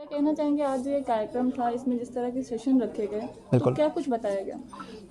क्या कहना चाहेंगे, आज जो ये कार्यक्रम था इसमें जिस तरह के सेशन रखे गए तो बिल्कुल। क्या कुछ बताया गया?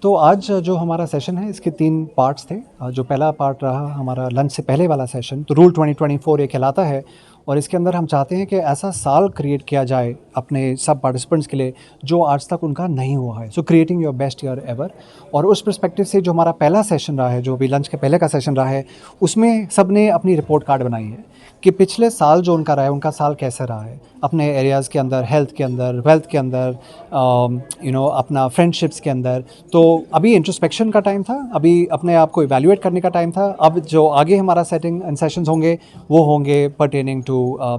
तो आज जो हमारा सेशन है इसके 3 पार्ट्स थे। जो पहला पार्ट रहा हमारा लंच से पहले वाला सेशन, तो रूल 2024 ये कहलाता है और इसके अंदर हम चाहते हैं कि ऐसा साल क्रिएट किया जाए अपने सब पार्टिसिपेंट्स के लिए जो आज तक उनका नहीं हुआ है। सो creating your best year ever. और उस पर्सपेक्टिव से जो हमारा पहला सेशन रहा है, जो भी लंच के पहले का सेशन रहा है, उसमें सब ने अपनी रिपोर्ट कार्ड बनाई है कि पिछले साल जो उनका रहा है, उनका साल कैसे रहा है अपने एरियाज़ के अंदर, हेल्थ के अंदर, वेल्थ के अंदर, अपना फ्रेंडशिप्स के अंदर। तो अभी इंट्रोस्पेक्शन का टाइम था, अभी अपने आप को इवैल्यूएट करने का टाइम था। अब जो आगे हमारा सेटिंग एंड सेशंस होंगे वो होंगे pertaining to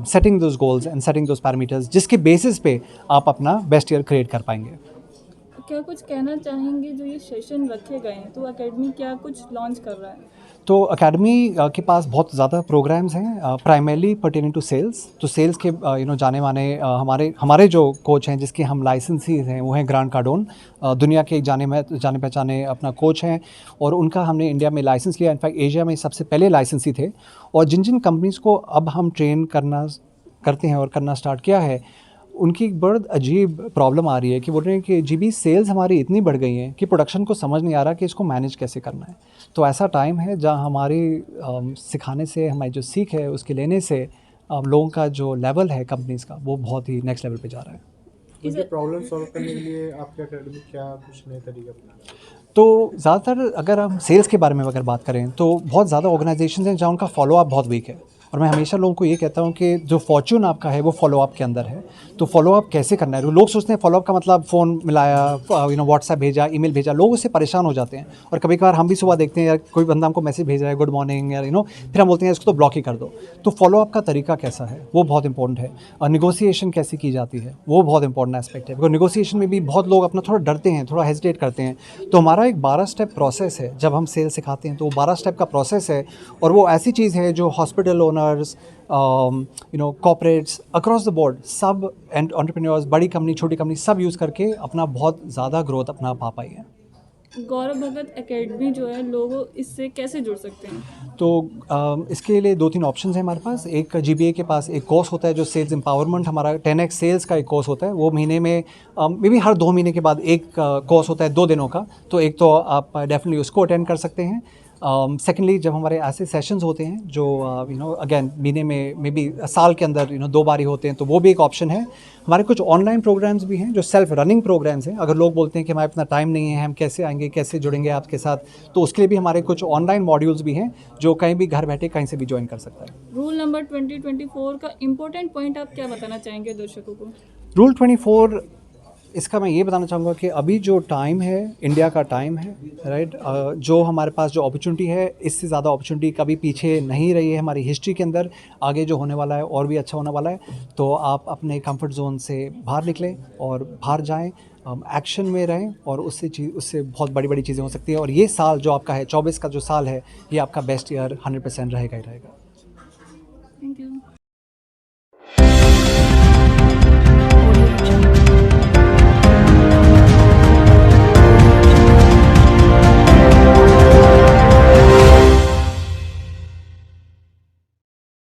setting those goals and setting those parameters, जिसके बेसिस पे आप अपना बेस्ट ईयर क्रिएट कर पाएंगे। क्या कुछ कहना चाहेंगे, जो ये सेशन रखे गए हैं तो एकेडमी क्या कुछ लॉन्च कर रहा है? तो अकेडमी के पास बहुत ज़्यादा प्रोग्राम्स हैं, प्राइमरली पर्टेनिंग टू सेल्स। तो सेल्स के जाने माने हमारे जो कोच हैं जिसके हम लाइसेंसीज हैं वो हैं ग्रांट कार्डोन। दुनिया के एक जाने पहचाने अपना कोच हैं और उनका हमने इंडिया में लाइसेंस लिया। इनफैक्ट एशिया में सबसे पहले लाइसेंसी थे। और जिन जिन कंपनीज़ को अब हम ट्रेन करते हैं और करना स्टार्ट किया है, उनकी एक बड़ी अजीब प्रॉब्लम आ रही है कि बोल रहे हैं कि जी भी सेल्स हमारी इतनी बढ़ गई हैं कि प्रोडक्शन को समझ नहीं आ रहा कि इसको मैनेज कैसे करना है। तो ऐसा टाइम है जहाँ हमारी सिखाने से, हमारी जो सीख है उसके लेने से लोगों का जो लेवल है कंपनीज़ का, वो बहुत ही नेक्स्ट लेवल पे जा रहा है। उनके प्रॉब्लम सॉल्व करने के लिए आपके अकेडमी क्या कुछ नए तरीके अपना रहा है? तो ज़्यादातर अगर हम सेल्स के बारे में अगर बात करें तो बहुत ज़्यादा ऑर्गेनाइजेशन हैं जहाँ उनका फॉलोअप बहुत वीक है। और मैं हमेशा लोगों को ये कहता हूँ कि जो फॉर्च्यून आपका है वो फॉलोअप के अंदर है। तो फॉलोअप कैसे करना है, लोग सोचते हैं फॉलोअप का मतलब फ़ोन मिलाया, व्हाट्सएप भेजा, ईमेल भेजा, लोग उससे परेशान हो जाते हैं। और कभी कभार हम भी सुबह देखते हैं यार कोई बंदा हमको मैसेज भेज रहा है गुड मॉर्निंग यार, फिर हम बोलते हैं इसको तो ब्लॉक ही कर दो। तो फॉलोअप का तरीका कैसा है वो बहुत इंपॉर्टेंट है। और निगोसिएशन कैसे की जाती है वो बहुत इंपॉर्टेंट एस्पेक्ट है, बिकॉज निगोसिएशन में भी बहुत लोग अपना थोड़ा डरते हैं, थोड़ा हेजिटेट करते हैं। तो हमारा एक 12 स्टेप प्रोसेस है जब हम सेल सिखाते हैं, तो वो 12 स्टेप का प्रोसेस है। और वो ऐसी चीज़ है जो hospital owners, corporates across the board, सब एंड एंटरप्रेन्योर्स, बड़ी कंपनी छोटी कंपनी सब यूज़ करके अपना बहुत ज़्यादा ग्रोथ अपना पा पाई है। गौरव भगत एकेडमी जो है, लोग इससे कैसे जुड़ सकते हैं? तो इसके लिए 2-3 ऑप्शंस हैं हमारे पास। एक जीबीए के पास एक कोर्स होता है जो सेल्स एम्पावरमेंट, हमारा 10x सेल्स का एक कोर्स होता है। वो महीने में मे बी हर 2 महीने के बाद एक कोर्स होता है 2 दिनों का। तो एक तो आप डेफिनेटली उसको अटेंड कर सकते हैं। सेकेंडली जब हमारे ऐसे सेशंस होते हैं जो अगेन महीने में मे बी साल के अंदर 2 बार ही होते हैं, तो वो भी एक ऑप्शन है। हमारे कुछ ऑनलाइन प्रोग्राम्स भी हैं जो सेल्फ रनिंग प्रोग्राम्स हैं। अगर लोग बोलते हैं कि हमारे इतना टाइम नहीं है, हम कैसे आएंगे, कैसे जुड़ेंगे आपके साथ, तो उसके लिए भी हमारे कुछ ऑनलाइन मॉड्यूल्स भी हैं जो कहीं भी घर बैठे कहीं से भी ज्वाइन कर सकता है। रूल नंबर 2024 का इम्पोर्टेंट पॉइंट आप क्या बताना चाहेंगे दर्शकों को? रूल 24, इसका मैं ये बताना चाहूँगा कि अभी जो टाइम है इंडिया का टाइम है, राइट। जो हमारे पास जो अपॉर्चुनिटी है, इससे ज़्यादा अपॉर्चुनिटी कभी पीछे नहीं रही है हमारी हिस्ट्री के अंदर। आगे जो होने वाला है और भी अच्छा होने वाला है। तो आप अपने कंफर्ट जोन से बाहर निकलें और बाहर जाएं, एक्शन में रहें, और उससे बहुत बड़ी बड़ी चीज़ें हो सकती हैं। और ये साल जो आपका है 24 का जो साल है, ये आपका बेस्ट ईयर 100% रहेगा ही रहेगा। Thank you.